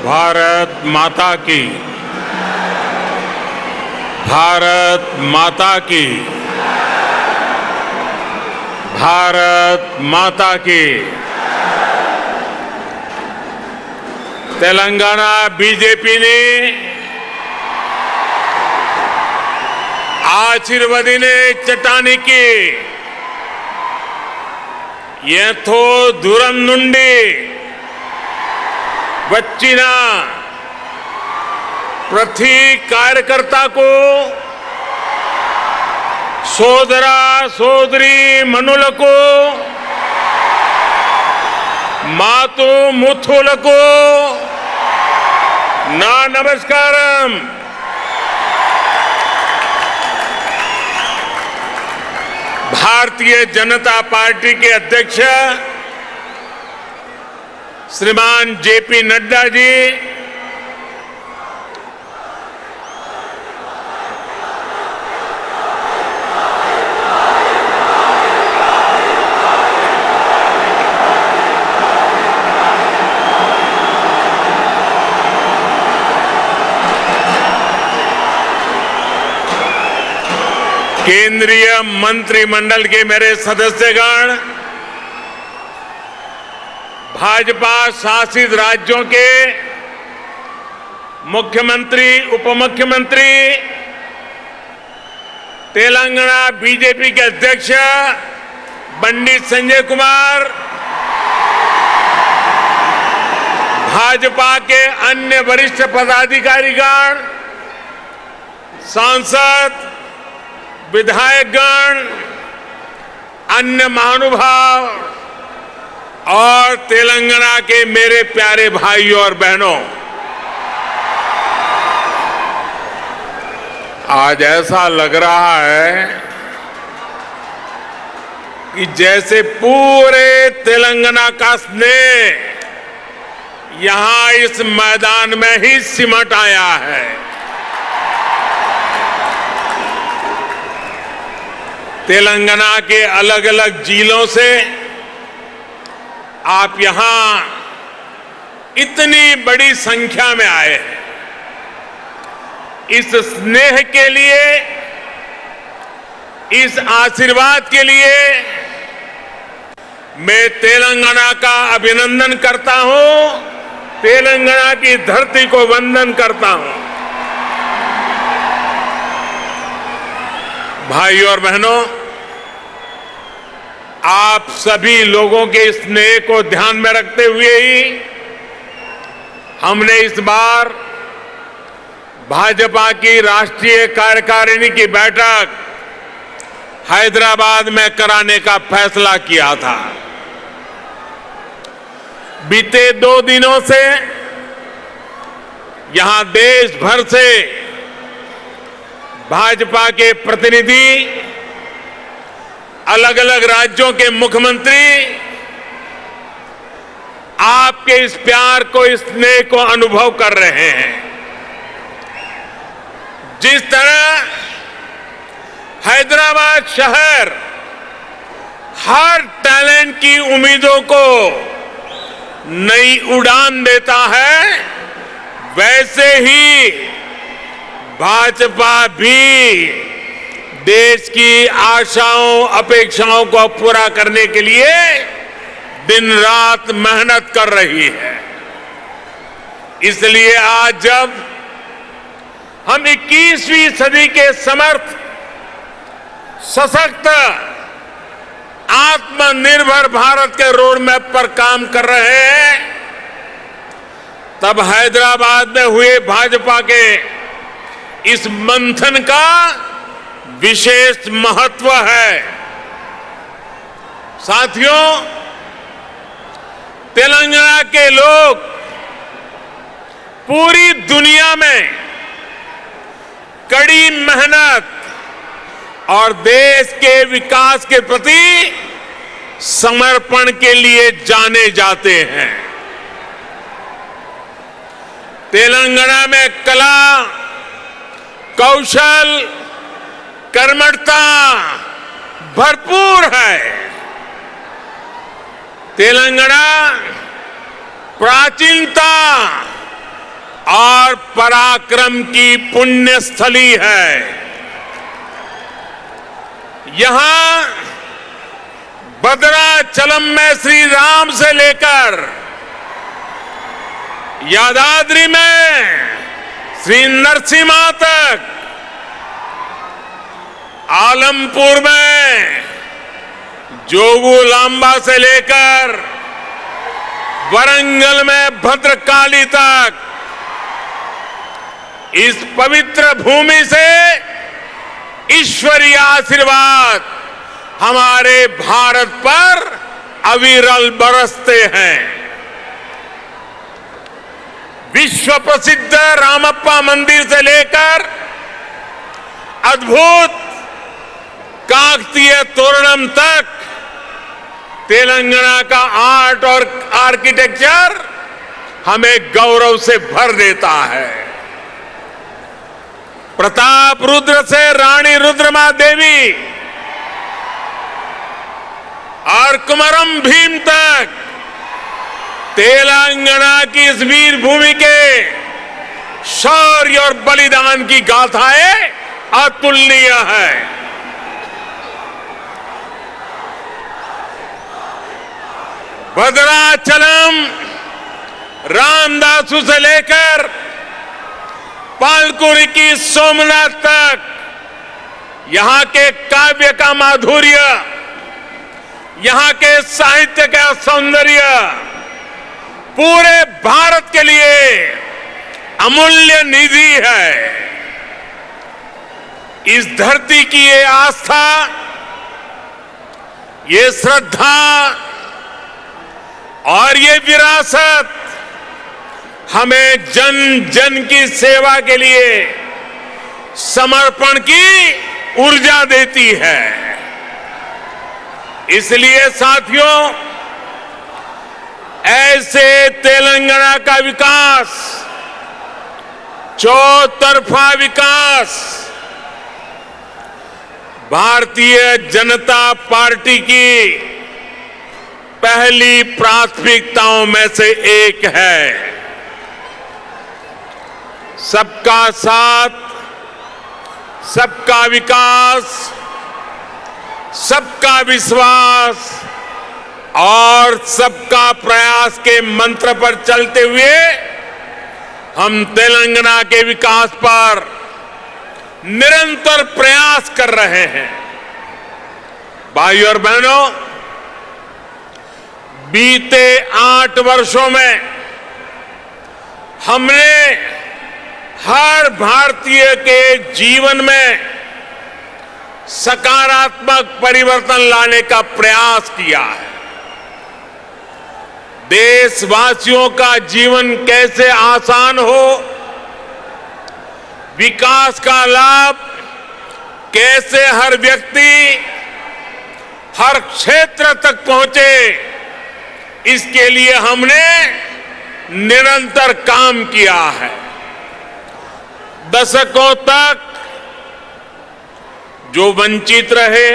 भारत माता की, भारत माता की, भारत माता की। तेलंगाना बीजेपी ने आशीर्वादीने चट्टानिकी ఎంతో దూరం నుండి వచ్చిన ప్రతి కార్యకర్తకు సోదర సోదరి మనులకు మాతు ముత్తులకు నా నమస్కారం। भारतीय जनता पार्टी के अध्यक्ष श्रीमान जेपी नड्डा जी, केंद्रीय मंत्रिमंडल के मेरे सदस्यगण, भाजपा शासित राज्यों के मुख्यमंत्री, उपमुख्यमंत्री, तेलंगाना बीजेपी के अध्यक्ष पंडित संजय कुमार, भाजपा के अन्य वरिष्ठ पदाधिकारीगण, सांसद, विधायकगण, अन्य महानुभाव और तेलंगाना के मेरे प्यारे भाइयों और बहनों, आज ऐसा लग रहा है कि जैसे पूरे तेलंगाना का स्नेह यहां इस मैदान में ही सिमट आया है। तेलंगाना के अलग अलग जिलों से आप यहां इतनी बड़ी संख्या में आए हैं। इस स्नेह के लिए, इस आशीर्वाद के लिए मैं तेलंगाना का अभिनंदन करता हूं, तेलंगाना की धरती को वंदन करता हूं। भाइयों और बहनों, आप सभी लोगों के स्नेह को ध्यान में रखते हुए ही हमने इस बार भाजपा की राष्ट्रीय कार्यकारिणी की बैठक हैदराबाद में कराने का फैसला किया था। बीते 2 दिनों से यहां देश भर से भाजपा के प्रतिनिधि, अलग अलग राज्यों के मुख्यमंत्री आपके इस प्यार को, इस स्नेह को अनुभव कर रहे हैं। जिस तरह हैदराबाद शहर हर टैलेंट की उम्मीदों को नई उड़ान देता है, वैसे ही भाजपा भी देश की आशाओं, अपेक्षाओं को पूरा करने के लिए दिन रात मेहनत कर रही है। इसलिए आज जब हम 21वीं सदी के समर्थ, सशक्त, आत्मनिर्भर भारत के रोड मैप पर काम कर रहे हैं, तब हैदराबाद में हुए भाजपा के इस मंथन का विशेष महत्व है। साथियों, तेलंगाना के लोग पूरी दुनिया में कड़ी मेहनत और देश के विकास के प्रति समर्पण के लिए जाने जाते हैं। तेलंगाना में कला, कौशल, कर्मठता भरपूर है। तेलंगाना प्राचीनता और पराक्रम की पुण्य स्थली है। यहां भद्राचलम में श्री राम से लेकर यादाद्री में श्री नरसिम्हा तक, आलमपुर में जोगुलांबा से लेकर वरंगल में भद्रकाली तक इस पवित्र भूमि से ईश्वरीय आशीर्वाद हमारे भारत पर अविरल बरसते हैं। विश्व प्रसिद्ध रामप्पा मंदिर से लेकर अद्भुत काकतीय तोरणम तक तेलंगाना का आर्ट और आर्किटेक्चर हमें गौरव से भर देता है। प्रताप रुद्र से रानी रुद्रमा देवी और कुमरम भीम तक तेलंगाना की इस वीर भूमि के शौर्य और बलिदान की गाथाएं अतुलनीय है। भद्राचलम रामदासु से लेकर पालकुरी की सोमनाथ तक यहां के काव्य का माधुर्य, यहां के साहित्य का सौंदर्य पूरे भारत के लिए अमूल्य निधि है। इस धरती की ये आस्था, ये श्रद्धा और ये विरासत हमें जन जन की सेवा के लिए समर्पण की ऊर्जा देती है। इसलिए साथियों, ऐसे तेलंगाना का विकास, चौतरफा विकास भारतीय जनता पार्टी की पहली प्राथमिकताओं में से एक है। सबका साथ, सबका विकास, सबका विश्वास और सबका प्रयास के मंत्र पर चलते हुए हम तेलंगाना के विकास पर निरंतर प्रयास कर रहे हैं। भाइयों और बहनों, बीते 8 वर्षों में हमने हर भारतीय के जीवन में सकारात्मक परिवर्तन लाने का प्रयास किया है। देशवासियों का जीवन कैसे आसान हो, विकास का लाभ कैसे हर व्यक्ति, हर क्षेत्र तक पहुंचे, इसके लिए हमने निरंतर काम किया है। दशकों तक जो वंचित रहे,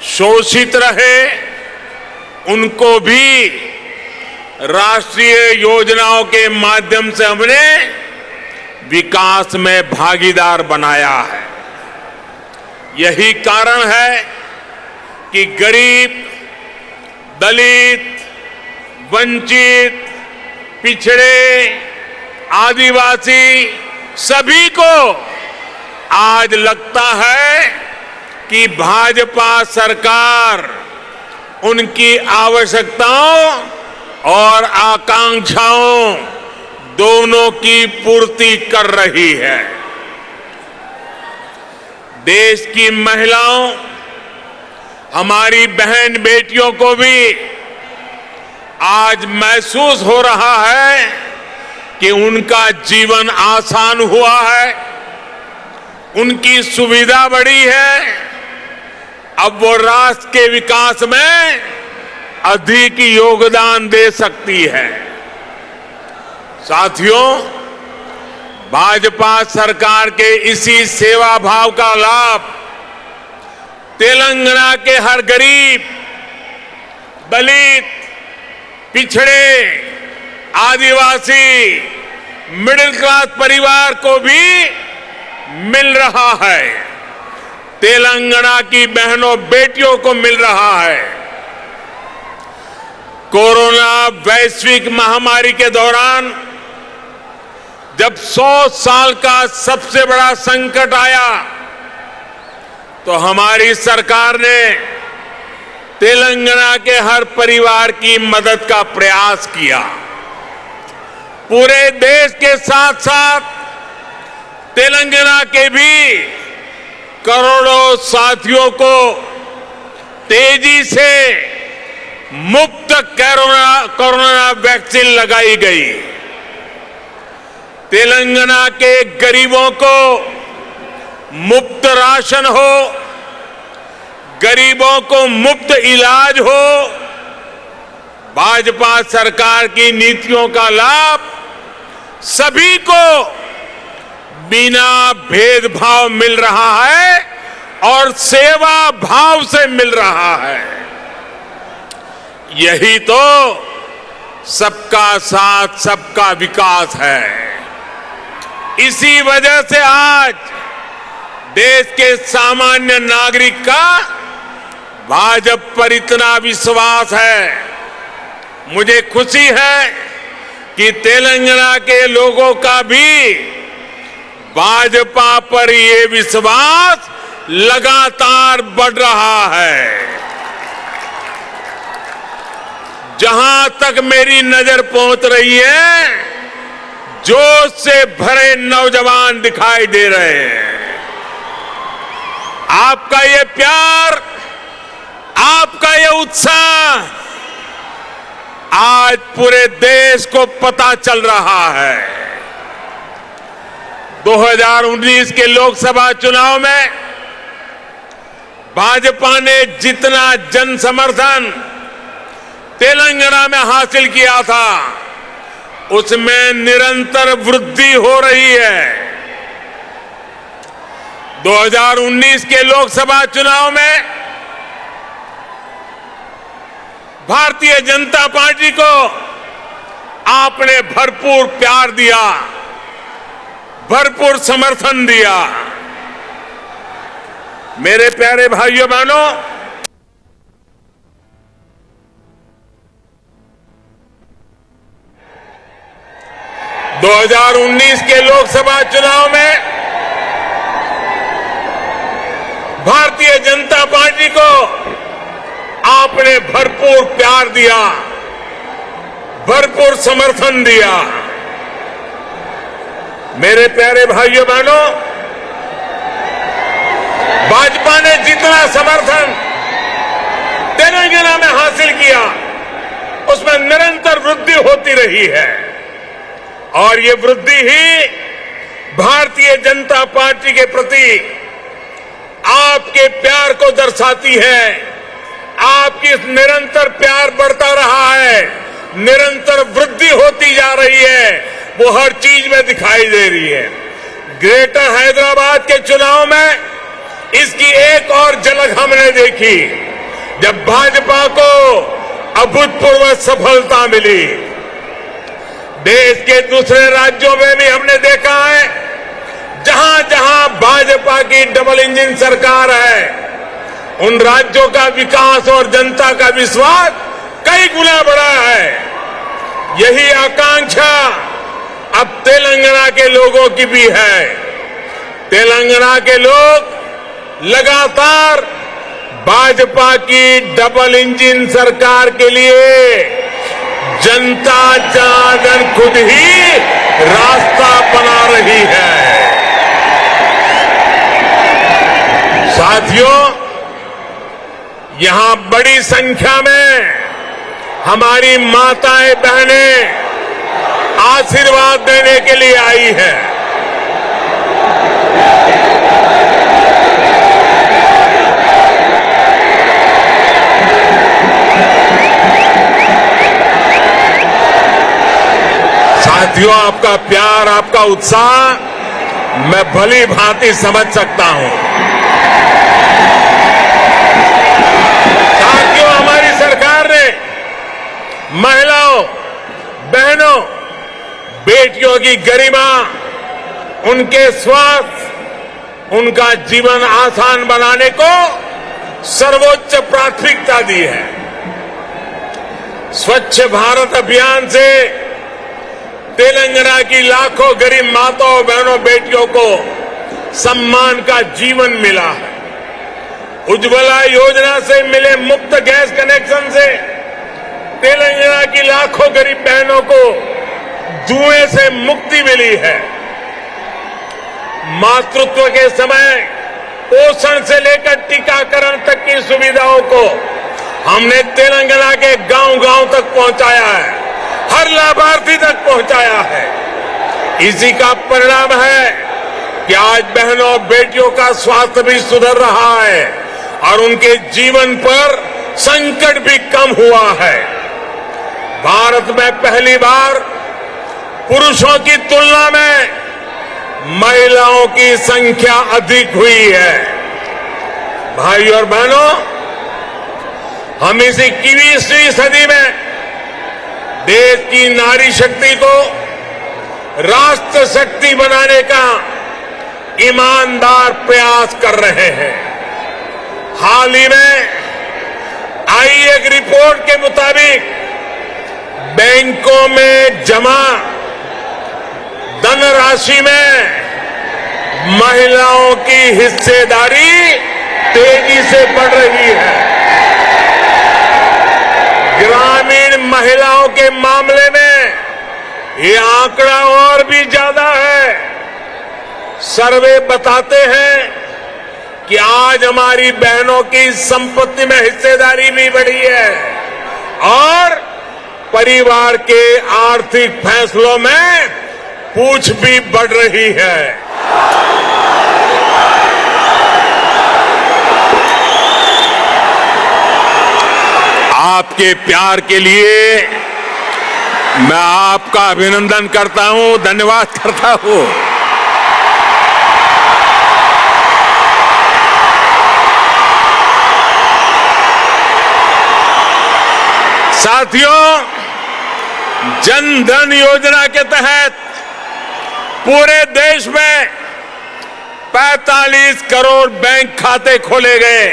शोषित रहे, उनको भी राष्ट्रीय योजनाओं के माध्यम से हमने विकास में भागीदार बनाया है। यही कारण है कि गरीब, दलित, वंचित, पिछड़े, आदिवासी सभी को आज लगता है कि भाजपा सरकार उनकी आवश्यकताओं और आकांक्षाओं दोनों की पूर्ति कर रही है। देश की महिलाओं, हमारी बहन बेटियों को भी आज महसूस हो रहा है कि उनका जीवन आसान हुआ है, उनकी सुविधा बढ़ी है। अब वो राष्ट्र के विकास में अधिक योगदान दे सकती है। साथियों, भाजपा सरकार के इसी सेवा भाव का लाभ तेलंगाना के हर गरीब, दलित, पिछड़े, आदिवासी, मिडिल क्लास परिवार को भी मिल रहा है, तेलंगाना की बहनों बेटियों को मिल रहा है। कोरोना वैश्विक महामारी के दौरान जब 100 साल का सबसे बड़ा संकट आया तो हमारी सरकार ने तेलंगाना के हर परिवार की मदद का प्रयास किया। पूरे देश के साथ साथ तेलंगाना के भी करोड़ों साथियों को तेजी से मुफ्त कोरोना वैक्सीन लगाई गई। तेलंगाना के गरीबों को मुफ्त राशन हो, गरीबों को मुफ्त इलाज हो, भाजपा सरकार की नीतियों का लाभ सभी को बिना भेदभाव मिल रहा है और सेवा भाव से मिल रहा है। यही तो सबका साथ सबका विकास है। इसी वजह से आज देश के सामान्य नागरिक का भाजपा पर इतना विश्वास है। मुझे खुशी है कि तेलंगाना के लोगों का भी भाजपा पर ये विश्वास लगातार बढ़ रहा है। जहां तक मेरी नजर पहुंच रही है, जोश से भरे नौजवान दिखाई दे रहे हैं। आपका ये प्यार, आपका ये उत्साह आज पूरे देश को पता चल रहा है। 2019 के लोकसभा चुनाव में भाजपा ने जितना जन समर्थन तेलंगाना में हासिल किया था, उसमें निरंतर वृद्धि हो रही है। 2019 के लोकसभा चुनाव में भारतीय जनता पार्टी को आपने भरपूर प्यार दिया, भरपूर समर्थन दिया। मेरे प्यारे भाइयों बहनों, दो 2019 के लोकसभा चुनाव में भारतीय जनता पार्टी को आपने भरपूर प्यार दिया, भरपूर समर्थन दिया। मेरे प्यारे भाइयों बहनों, भाजपा ने जितना समर्थन तेलंगाना में हासिल किया, उसमें निरंतर वृद्धि होती रही है और ये वृद्धि ही भारतीय जनता पार्टी के प्रति आपके प्यार को दर्शाती है। आपकी निरंतर प्यार बढ़ता रहा है, निरंतर वृद्धि होती जा रही है, वो हर चीज में दिखाई दे रही है। ग्रेटर हैदराबाद के चुनाव में इसकी एक और झलक हमने देखी, जब भाजपा को अभूतपूर्व सफलता मिली। देश के दूसरे राज्यों में भी हमने देखा है, जहां जहां भाजपा की डबल इंजन सरकार है, उन राज्यों का विकास और जनता का विश्वास कई गुना बढ़ा है। यही आकांक्षा अब तेलंगाना के लोगों की भी है। तेलंगाना के लोग लगातार भाजपा की डबल इंजन सरकार के लिए जनता जनार्दन खुद ही रास्ता बना रही है। साथियों, यहां बड़ी संख्या में हमारी माताएं बहनें आशीर्वाद देने के लिए आई है। साथियों, आपका प्यार, आपका उत्साह मैं भली भांति समझ सकता हूं। साथियों, हमारी सरकार ने महिलाओं, बहनों, बेटियों की गरिमा, उनके स्वास्थ्य, उनका जीवन आसान बनाने को सर्वोच्च प्राथमिकता दी है। स्वच्छ भारत अभियान से तेलंगाना की लाखों गरीब माताओं, बहनों, बेटियों को सम्मान का जीवन मिला है। उज्ज्वला योजना से मिले मुफ्त गैस कनेक्शन से तेलंगाना की लाखों गरीब बहनों को धुएं से मुक्ति मिली है। मातृत्व के समय पोषण से लेकर टीकाकरण तक की सुविधाओं को हमने तेलंगाना के गांव-गांव तक पहुंचाया है, हर लाभार्थी तक पहुंचाया है। इसी का परिणाम है कि आज बहनों बेटियों का स्वास्थ्य भी सुधर रहा है और उनके जीवन पर संकट भी कम हुआ है। भारत में पहली बार पुरुषों की तुलना में महिलाओं की संख्या अधिक हुई है। भाई और बहनों, हम इस 21वीं सदी में देश की नारी शक्ति को राष्ट्र शक्ति बनाने का ईमानदार प्रयास कर रहे हैं। हाल ही में आई एक रिपोर्ट के मुताबिक बैंकों में जमा धनराशि में महिलाओं की हिस्सेदारी तेजी से बढ़ रही है। ग्रामीण महिलाओं के मामले में ये आंकड़ा और भी ज्यादा है। सर्वे बताते हैं कि आज हमारी बहनों की संपत्ति में हिस्सेदारी भी बढ़ी है और परिवार के आर्थिक फैसलों में पूछ भी बढ़ रही है। आपके प्यार के लिए मैं आपका अभिनंदन करता हूं, धन्यवाद करता हूं। साथियों, जन धन योजना के तहत पूरे देश में 45 करोड़ बैंक खाते खोले गए,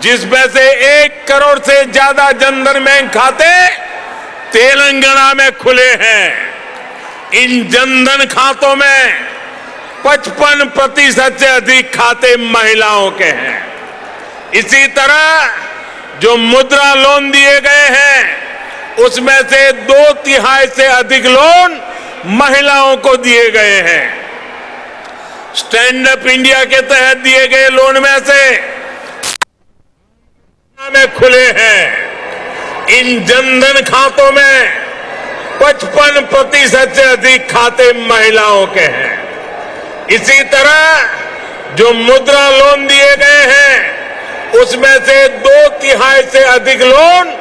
जिसमें से 1 करोड़ से ज्यादा जनधन बैंक खाते तेलंगाना में खुले हैं। इन जनधन खातों में 55% से अधिक खाते महिलाओं के हैं। इसी तरह जो मुद्रा लोन दिए गए हैं उसमें से 2/3 से अधिक लोन महिलाओं को दिए गए हैं। स्टैंड अप इंडिया के तहत दिए गए लोन में से खुले हैं। इन जनधन खातों में 55% से अधिक खाते महिलाओं के हैं। इसी तरह जो मुद्रा लोन दिए गए हैं उसमें से 2/3 से अधिक लोन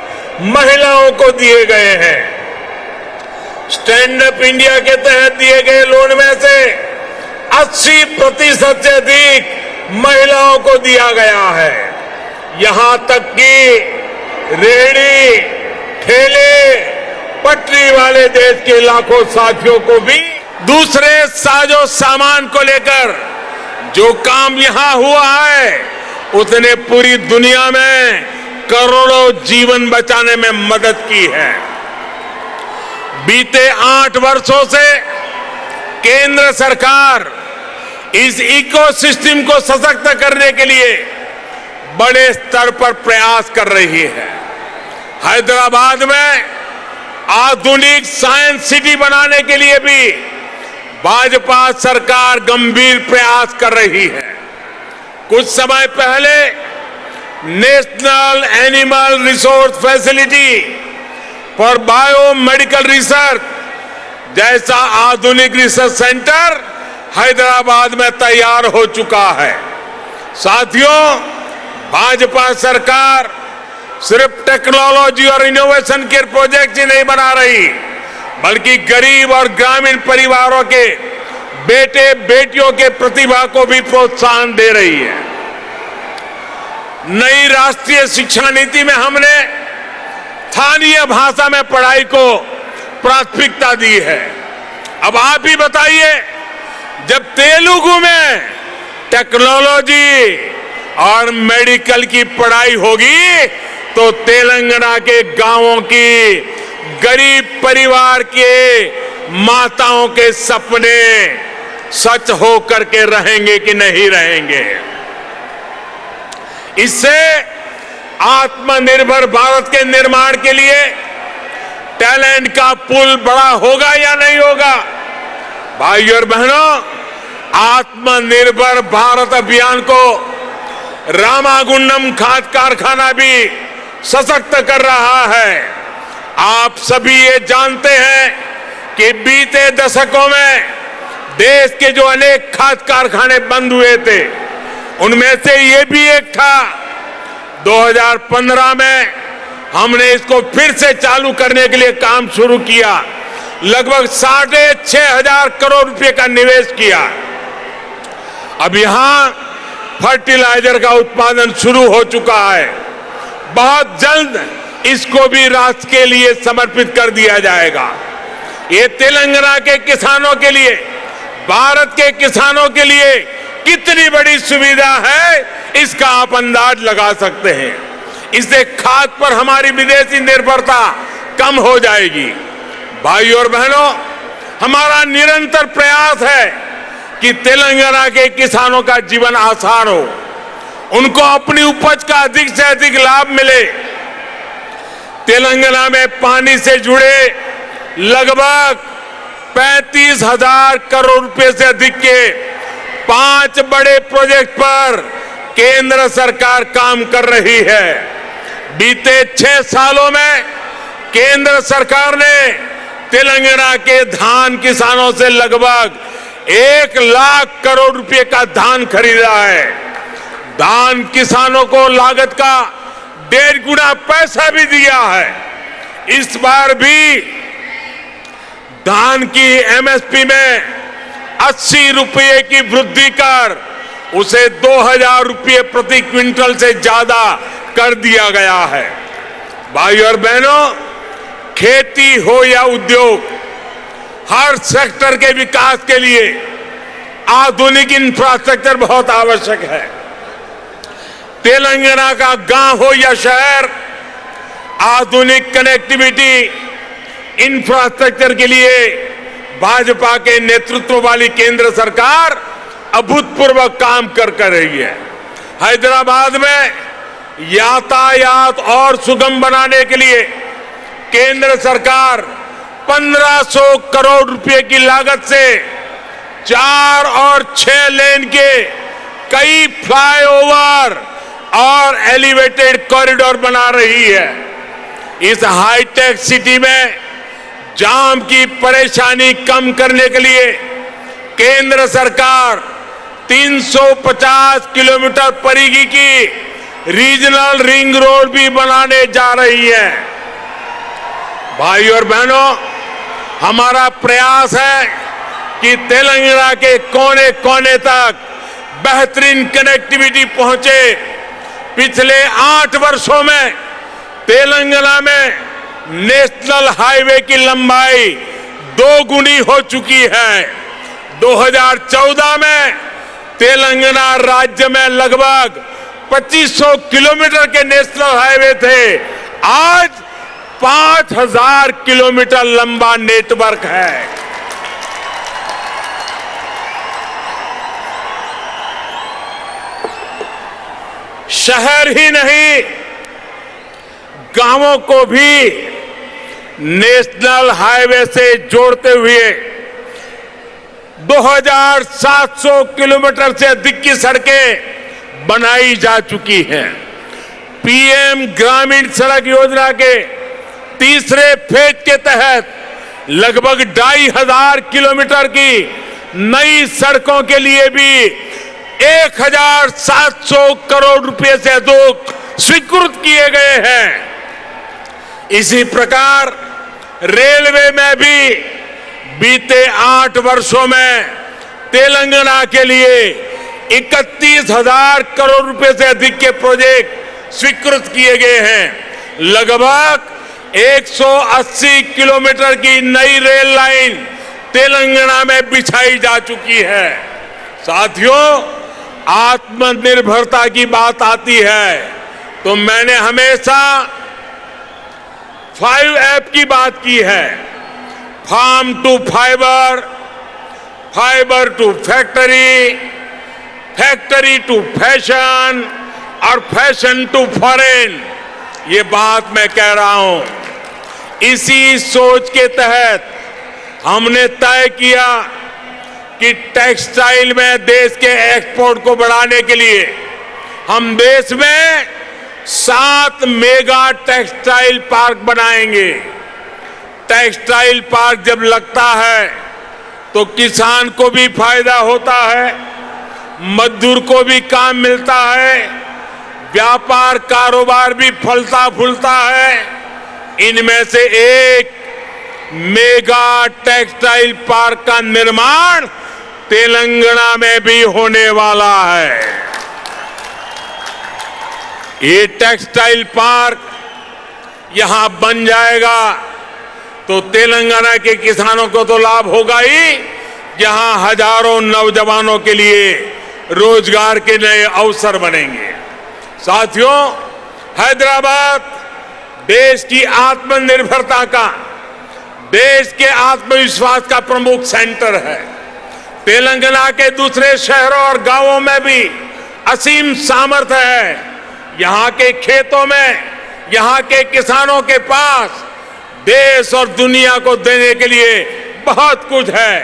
महिलाओं को दिए गए हैं। स्टैंड अप इंडिया के तहत दिए गए लोन में से 80% से अधिक महिलाओं को दिया गया है। यहां तक कि रेहड़ी, ठेले, पटरी वाले देश के लाखों साथियों को भी दूसरे साजो सामान को लेकर जो काम यहां हुआ है उसने पूरी दुनिया में करोड़ों जीवन बचाने में मदद की है। बीते 8 वर्षों से केंद्र सरकार इस इकोसिस्टम को सशक्त करने के लिए बड़े स्तर पर प्रयास कर रही है। हैदराबाद में आधुनिक साइंस सिटी बनाने के लिए भी भाजपा सरकार गंभीर प्रयास कर रही है। कुछ समय पहले national animal resource facility for biomedical research जैसा आधुनिक रिसर्च सेंटर हैदराबाद में तैयार हो चुका है। साथियों, भाजपा सरकार सिर्फ टेक्नोलॉजी और इनोवेशन के प्रोजेक्ट ही नहीं बना रही, बल्कि गरीब और ग्रामीण परिवारों के बेटे बेटियों के प्रतिभा को भी प्रोत्साहन दे रही है। नई राष्ट्रीय शिक्षा नीति में हमने स्थानीय भाषा में पढ़ाई को प्राथमिकता दी है। अब आप ही बताइए, जब तेलुगु में टेक्नोलॉजी और मेडिकल की पढ़ाई होगी तो तेलंगाना के गांवों की गरीब परिवार के माताओं के सपने सच हो करके रहेंगे कि नहीं रहेंगे। इससे आत्मनिर्भर भारत के निर्माण के लिए टैलेंट का पुल बड़ा होगा या नहीं होगा? भाइयों और बहनों, आत्मनिर्भर भारत अभियान को रामागुंडम खाद कारखाना भी सशक्त कर रहा है। आप सभी ये जानते हैं कि बीते दशकों में देश के जो अनेक खाद कारखाने बंद हुए थे, उनमें से ये भी एक था। 2015 में हमने इसको फिर से चालू करने के लिए काम शुरू किया। लगभग 6,500 करोड़ रुपए का निवेश किया। अब यहां फर्टिलाइजर का उत्पादन शुरू हो चुका है। बहुत जल्द इसको भी राष्ट्र के लिए समर्पित कर दिया जाएगा। ये तेलंगाना के किसानों के लिए, भारत के किसानों के लिए कितनी बड़ी सुविधा है, इसका आप अंदाज लगा सकते हैं। इससे खाद पर हमारी विदेशी निर्भरता कम हो जाएगी। भाइयों और बहनों, हमारा निरंतर प्रयास है कि तेलंगाना के किसानों का जीवन आसान हो, उनको अपनी उपज का अधिक से अधिक लाभ मिले। तेलंगाना में पानी से जुड़े लगभग 35,000 करोड़ रुपए से अधिक के 5 बड़े प्रोजेक्ट पर केंद्र सरकार काम कर रही है। बीते 6 सालों में केंद्र सरकार ने तेलंगाना के धान किसानों से लगभग 1 लाख करोड़ रुपए का धान खरीदा है। धान किसानों को लागत का 1.5 गुना पैसा भी दिया है। इस बार भी धान की एमएसपी में 80 रुपये की वृद्धि कर उसे 2,000 रुपये प्रति क्विंटल से ज्यादा कर दिया गया है। भाइयों और बहनों, खेती हो या उद्योग, हर सेक्टर के विकास के लिए आधुनिक इंफ्रास्ट्रक्चर बहुत आवश्यक है। तेलंगाना का गांव हो या शहर, आधुनिक कनेक्टिविटी इंफ्रास्ट्रक्चर के लिए भाजपा के नेतृत्व वाली केंद्र सरकार अभूतपूर्व काम कर रही है। हैदराबाद में यातायात और सुगम बनाने के लिए केंद्र सरकार 1,500 करोड़ रुपए की लागत से 4 और 6 लेन के कई फ्लाईओवर और एलिवेटेड कॉरिडोर बना रही है। इस हाईटेक सिटी में जाम की परेशानी कम करने के लिए केंद्र सरकार 350 किलोमीटर परिधि की रीजनल रिंग रोड भी बनाने जा रही है। भाइयों और बहनों, हमारा प्रयास है कि तेलंगाना के कोने कोने तक बेहतरीन कनेक्टिविटी पहुंचे। पिछले 8 वर्षों में तेलंगाना में नेशनल हाईवे की लंबाई 2 गुनी हो चुकी है। 2014 में तेलंगाना राज्य में लगभग 2500 किलोमीटर के नेशनल हाईवे थे। आज 5,000 किलोमीटर लंबा नेटवर्क है। शहर ही नहीं, गांवों को भी नेशनल हाईवे से जोड़ते हुए 2,700 किलोमीटर से अधिक की सड़कें बनाई जा चुकी हैं। पीएम ग्रामीण सड़क योजना के तीसरे फेज के तहत लगभग 2,500 किलोमीटर की नई सड़कों के लिए भी 1,700 करोड़ रुपए से अधिक स्वीकृत किए गए हैं। इसी प्रकार रेलवे में भी बीते 8 वर्षों में तेलंगाना के लिए 31,000 करोड़ रुपए से अधिक के प्रोजेक्ट स्वीकृत किए गए हैं। लगभग 180 किलोमीटर की नई रेल लाइन तेलंगाना में बिछाई जा चुकी है। साथियों, आत्मनिर्भरता की बात आती है तो मैंने हमेशा 5F की बात की है। Farm to fiber, fiber to factory, factory to fashion और फैशन टू फॉरेन। ये बात मैं कह रहा हूं। इसी सोच के तहत हमने तय किया कि टेक्सटाइल में देश के एक्सपोर्ट को बढ़ाने के लिए हम देश में 7 मेगा टेक्सटाइल पार्क बनाएंगे। टेक्सटाइल पार्क जब लगता है तो किसान को भी फायदा होता है, मजदूर को भी काम मिलता है, व्यापार कारोबार भी फलता फूलता है। इनमें से एक मेगा टेक्सटाइल पार्क का निर्माण तेलंगाना में भी होने वाला है। ये टेक्सटाइल पार्क यहां बन जाएगा तो तेलंगाना के किसानों को तो लाभ होगा ही, यहां हजारों नौजवानों के लिए रोजगार के नए अवसर बनेंगे। साथियों, हैदराबाद देश की आत्मनिर्भरता का, देश के आत्मविश्वास का प्रमुख सेंटर है। तेलंगाना के दूसरे शहरों और गांवों में भी असीम सामर्थ्य है। यहां के खेतों में, यहां के किसानों के पास देश और दुनिया को देने के लिए बहुत कुछ है।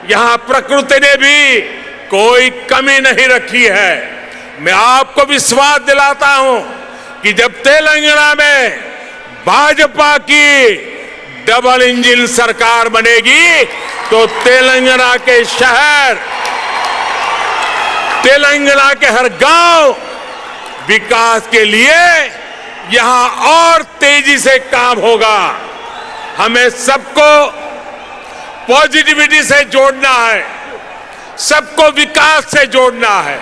यहां प्रकृति ने भी कोई कमी नहीं रखी है। मैं आपको विश्वास दिलाता हूं कि जब तेलंगाना में भाजपा की डबल इंजन सरकार बनेगी तो तेलंगाना के शहर, तेलंगाना के हर गांव विकास के लिए यहां और तेजी से काम होगा। हमें सबको पॉजिटिविटी से जोड़ना है, सबको विकास से जोड़ना है।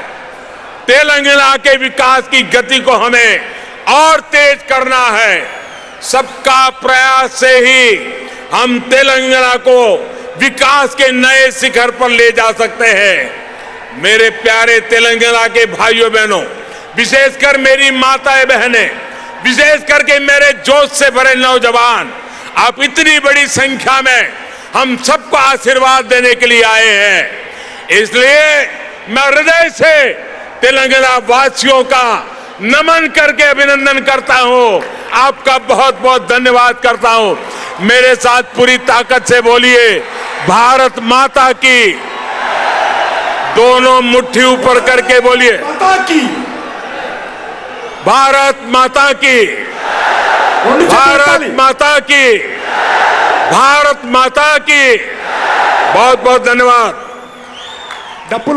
तेलंगाना के विकास की गति को हमें और तेज करना है। सबका प्रयास से ही हम तेलंगाना को विकास के नए शिखर पर ले जा सकते हैं। मेरे प्यारे तेलंगाना के भाइयों बहनों, विशेषकर मेरी माताएं बहनें, विशेष करके मेरे जोश से भरे नौजवान, आप इतनी बड़ी संख्या में हम सबको आशीर्वाद देने के लिए आए हैं। इसलिए मैं हृदय से तेलंगाना वासियों का नमन करके अभिनंदन करता हूं। आपका बहुत बहुत धन्यवाद करता हूं। मेरे साथ पूरी ताकत से बोलिए, भारत माता की। दोनों मुट्ठी ऊपर करके बोलिए, माता की, भारत माता की, भारत माता की, भारत माता की। बहुत बहुत धन्यवाद।